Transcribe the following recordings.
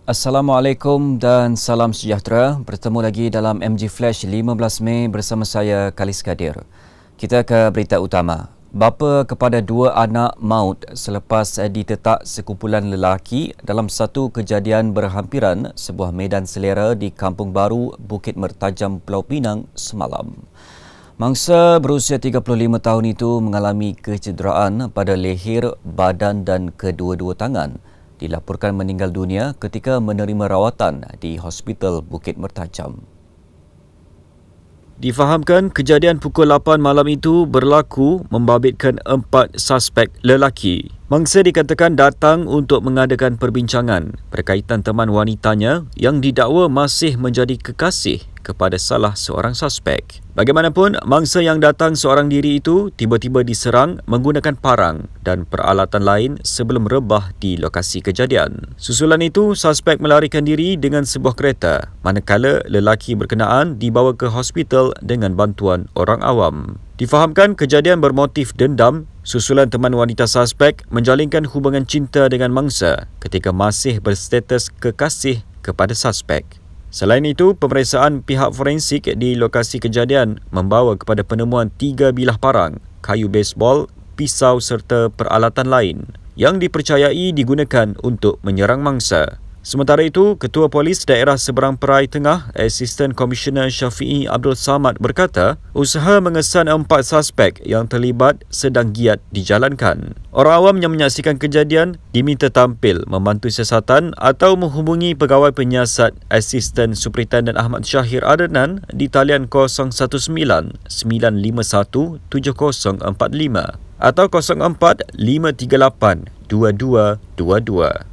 Assalamualaikum dan salam sejahtera. Bertemu lagi dalam MG Flash 15 Mei bersama saya Kalis Kadir. Kita ke berita utama. Bapa kepada dua anak maut selepas ditetak sekumpulan lelaki dalam satu kejadian berhampiran sebuah medan selera di Kampung Baru, Bukit Mertajam, Pulau Pinang semalam. Mangsa berusia 35 tahun itu mengalami kecederaan pada leher, badan dan kedua-dua tangan. Dilaporkan meninggal dunia ketika menerima rawatan di Hospital Bukit Mertajam. Difahamkan kejadian pukul 8 malam itu berlaku membabitkan 4 suspek lelaki. Mangsa dikatakan datang untuk mengadakan perbincangan berkaitan teman wanitanya yang didakwa masih menjadi kekasih kepada salah seorang suspek. Bagaimanapun, mangsa yang datang seorang diri itu tiba-tiba diserang menggunakan parang dan peralatan lain sebelum rebah di lokasi kejadian. Susulan itu, suspek melarikan diri dengan sebuah kereta, manakala lelaki berkenaan dibawa ke hospital dengan bantuan orang awam. Difahamkan kejadian bermotif dendam susulan teman wanita suspek menjalinkan hubungan cinta dengan mangsa ketika masih berstatus kekasih kepada suspek. Selain itu, pemeriksaan pihak forensik di lokasi kejadian membawa kepada penemuan 3 bilah parang, kayu baseball, pisau serta peralatan lain yang dipercayai digunakan untuk menyerang mangsa. Sementara itu, Ketua Polis Daerah Seberang Perai Tengah, Asisten Komisioner Syafiee Abdul Samad berkata, usaha mengesan 4 suspek yang terlibat sedang giat dijalankan. Orang awam yang menyaksikan kejadian diminta tampil membantu siasatan atau menghubungi Pegawai Penyiasat Asisten Superintendent Ahmad Syahir Adnan di talian 019 951 7045 atau 04 538 2222.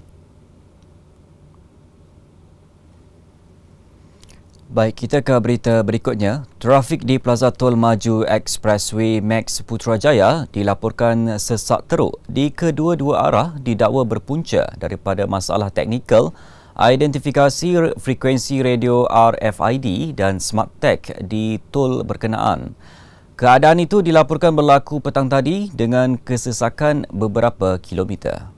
Baik, kita ke berita berikutnya. Trafik di Plaza Tol Maju Expressway Max Putrajaya dilaporkan sesak teruk di kedua-dua arah didakwa berpunca daripada masalah teknikal identifikasi frekuensi radio RFID dan Smart Tag di tol berkenaan. Keadaan itu dilaporkan berlaku petang tadi dengan kesesakan beberapa kilometer.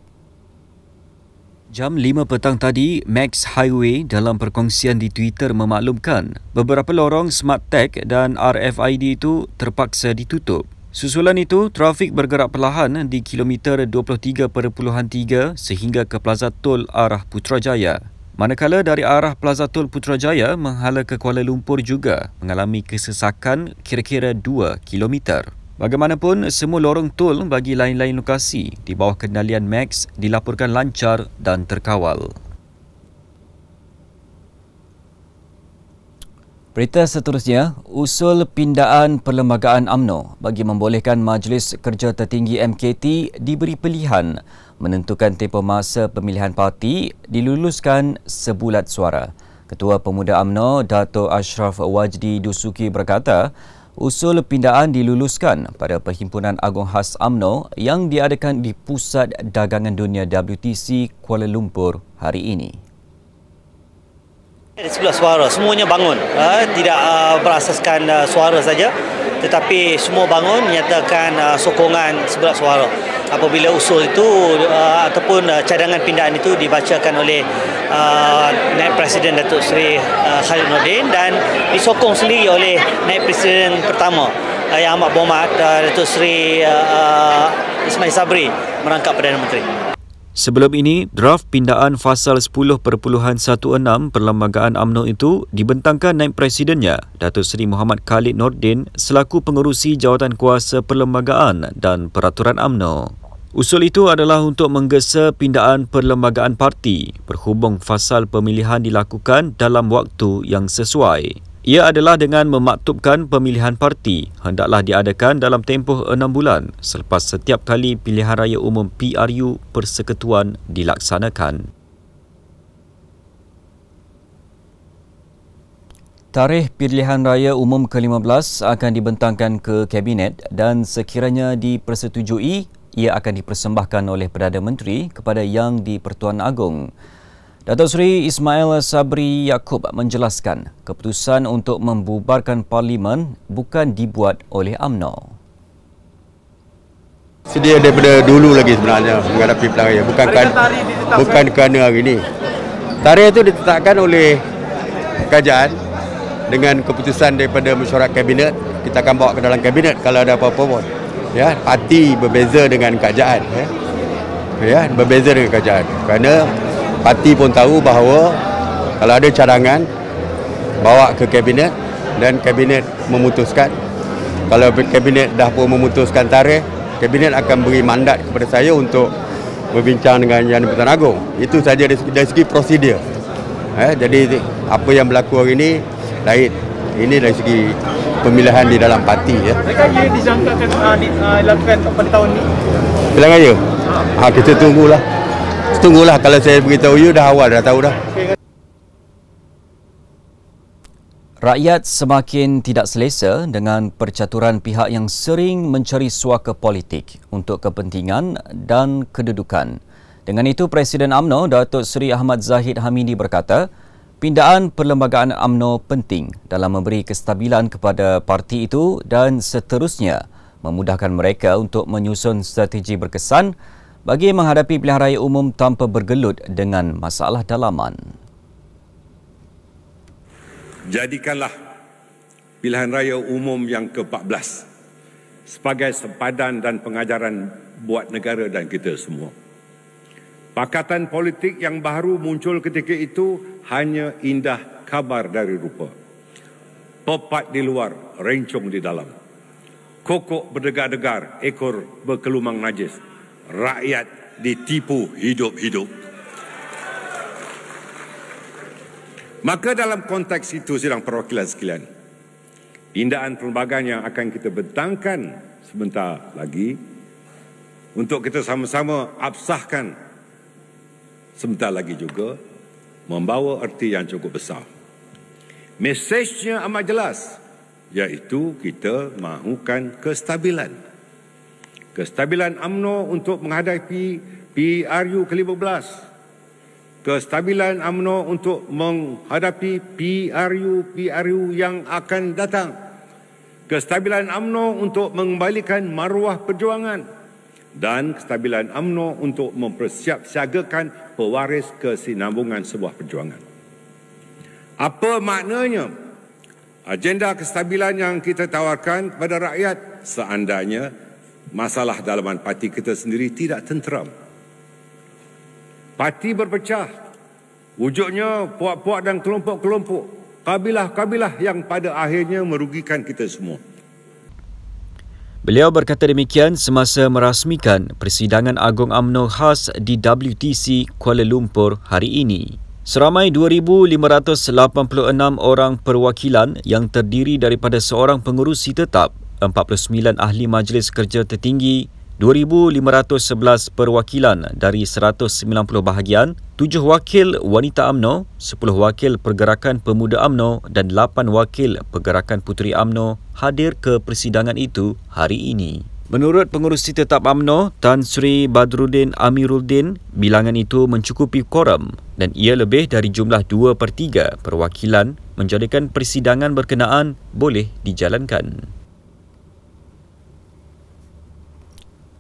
Jam 5 petang tadi, Max Highway dalam perkongsian di Twitter memaklumkan beberapa lorong Smart Tag dan RFID itu terpaksa ditutup. Susulan itu, trafik bergerak perlahan di kilometer 23.3 sehingga ke Plaza Tol arah Putrajaya. Manakala dari arah Plaza Tol Putrajaya menghala ke Kuala Lumpur juga mengalami kesesakan kira-kira 2 kilometer. Bagaimanapun, semua lorong tol bagi lain-lain lokasi di bawah kendalian Max dilaporkan lancar dan terkawal. Berita seterusnya, usul pindaan Perlembagaan UMNO bagi membolehkan Majlis Kerja Tertinggi MKT diberi pilihan menentukan tempoh masa pemilihan parti diluluskan sebulat suara. Ketua Pemuda UMNO, Dato' Ashraf Wajdi Dusuki berkata, usul pindaan diluluskan pada Perhimpunan Agung Khas UMNO yang diadakan di Pusat Dagangan Dunia WTC Kuala Lumpur hari ini. Ada 11 suara, semuanya bangun, tidak berasaskan suara saja, tetapi semua bangun menyatakan sokongan 11 suara. Apabila usul itu ataupun cadangan pindaan itu dibacakan oleh Naib Presiden Datuk Seri Khalid Nordin dan disokong sendiri oleh Naib Presiden pertama Yang Amat Berhormat Datuk Seri Ismail Sabri merangkap Perdana Menteri. Sebelum ini, draft pindaan Fasal 10.16 Perlembagaan UMNO itu dibentangkan Naib Presidennya, Datuk Seri Muhammad Khalid Nordin selaku pengerusi jawatan kuasa Perlembagaan dan Peraturan UMNO. Usul itu adalah untuk menggesa pindaan perlembagaan parti berhubung fasal pemilihan dilakukan dalam waktu yang sesuai. Ia adalah dengan memaktubkan pemilihan parti hendaklah diadakan dalam tempoh 6 bulan selepas setiap kali pilihan raya umum PRU Persekutuan dilaksanakan. Tarikh pilihan raya umum ke-15 akan dibentangkan ke Kabinet dan sekiranya dipersetujui, ia akan dipersembahkan oleh Perdana Menteri kepada Yang di-Pertuan Agong. Datuk Seri Ismail Sabri Yaakob menjelaskan keputusan untuk membubarkan Parlimen bukan dibuat oleh UMNO. Sedia daripada dulu lagi sebenarnya menghadapi pilihan raya, bukan kerana hari ini. Tarikh itu ditetapkan oleh kerajaan dengan keputusan daripada mesyuarat kabinet. Kita akan bawa ke dalam kabinet kalau ada apa-apa pun. Ya, parti berbeza dengan kerajaan. Ya, berbeza dengan kerajaan. Kerana parti pun tahu bahawa kalau ada cadangan bawa ke kabinet dan kabinet memutuskan. Kalau kabinet dah pun memutuskan tarikh, kabinet akan beri mandat kepada saya untuk berbincang dengan Yang di-Pertuan Agong. Itu saja dari segi prosedur. Jadi apa yang berlaku hari ini lain. Ini dari segi pemilihan di dalam parti. Adakah ia dijangkakan dilakukan pada tahun ini? Pilihan raya? Kita tunggulah. Tunggulah, kalau saya beritahu you dah awal dah tahu dah. Rakyat semakin tidak selesa dengan percaturan pihak yang sering mencari suaka politik untuk kepentingan dan kedudukan. Dengan itu, Presiden UMNO Datuk Seri Ahmad Zahid Hamidi berkata, pindaan perlembagaan UMNO penting dalam memberi kestabilan kepada parti itu dan seterusnya memudahkan mereka untuk menyusun strategi berkesan bagi menghadapi pilihan raya umum tanpa bergelut dengan masalah dalaman. Jadikanlah pilihan raya umum yang ke-14 sebagai sempadan dan pengajaran buat negara dan kita semua. Pakatan politik yang baru muncul ketika itu hanya indah kabar dari rupa. Pepat di luar, rencong di dalam. Kokok berdegar-degar, ekor berkelumang najis. Rakyat ditipu hidup-hidup. Maka dalam konteks itu, sidang perwakilan sekalian, pindaan perlembagaan yang akan kita bentangkan sebentar lagi untuk kita sama-sama absahkan sebentar lagi juga membawa erti yang cukup besar. Mesejnya amat jelas, iaitu kita mahukan kestabilan. Kestabilan UMNO untuk menghadapi PRU ke-15. Kestabilan UMNO untuk menghadapi PRU yang akan datang. Kestabilan UMNO untuk mengembalikan maruah perjuangan. Dan kestabilan UMNO untuk mempersiapsiagakan pewaris kesinambungan sebuah perjuangan. Apa maknanya agenda kestabilan yang kita tawarkan kepada rakyat seandainya masalah dalaman parti kita sendiri tidak tenteram? Parti berpecah, wujudnya puak-puak dan kelompok-kelompok, kabilah-kabilah yang pada akhirnya merugikan kita semua. Beliau berkata demikian semasa merasmikan Persidangan Agung UMNO khas di WTC Kuala Lumpur hari ini. Seramai 2,586 orang perwakilan yang terdiri daripada seorang pengerusi tetap, 49 ahli majlis kerja tertinggi, 2,511 perwakilan dari 190 bahagian, 7 wakil wanita UMNO, 10 wakil Pergerakan Pemuda UMNO dan 8 wakil Pergerakan Puteri UMNO hadir ke persidangan itu hari ini. Menurut pengerusi tetap UMNO, Tan Sri Badruddin Amiruddin, bilangan itu mencukupi quorum dan ia lebih dari jumlah 2/3 perwakilan menjadikan persidangan berkenaan boleh dijalankan.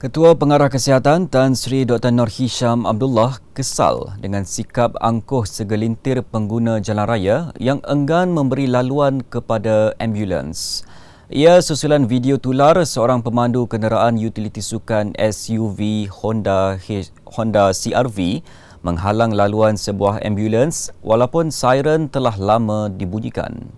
Ketua Pengarah Kesihatan Tan Sri Dr. Nur Hisham Abdullah kesal dengan sikap angkuh segelintir pengguna jalan raya yang enggan memberi laluan kepada ambulans. Ia susulan video tular seorang pemandu kenderaan utiliti sukan SUV Honda CR-V menghalang laluan sebuah ambulans walaupun siren telah lama dibunyikan.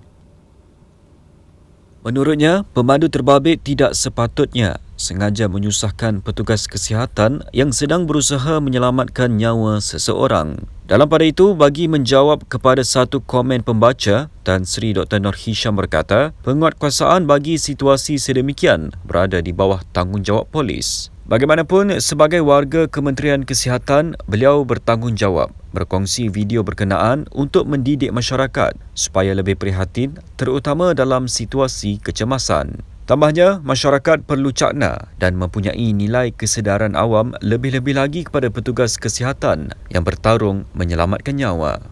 Menurutnya, pemandu terbabit tidak sepatutnya sengaja menyusahkan petugas kesihatan yang sedang berusaha menyelamatkan nyawa seseorang. Dalam pada itu, bagi menjawab kepada satu komen pembaca, Tan Sri Dr. Nur Hisham berkata, penguatkuasaan bagi situasi sedemikian berada di bawah tanggungjawab polis. Bagaimanapun, sebagai warga Kementerian Kesihatan, beliau bertanggungjawab berkongsi video berkenaan untuk mendidik masyarakat supaya lebih prihatin terutama dalam situasi kecemasan. Tambahnya, masyarakat perlu cakna dan mempunyai nilai kesedaran awam lebih-lebih lagi kepada petugas kesihatan yang bertarung menyelamatkan nyawa.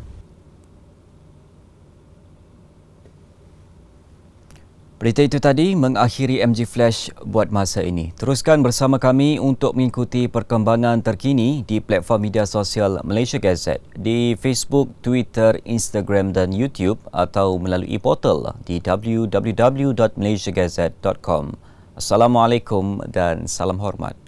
Berita itu tadi mengakhiri MG Flash buat masa ini. Teruskan bersama kami untuk mengikuti perkembangan terkini di platform media sosial Malaysia Gazette di Facebook, Twitter, Instagram dan YouTube atau melalui portal di www.malaysiagazette.com. Assalamualaikum dan salam hormat.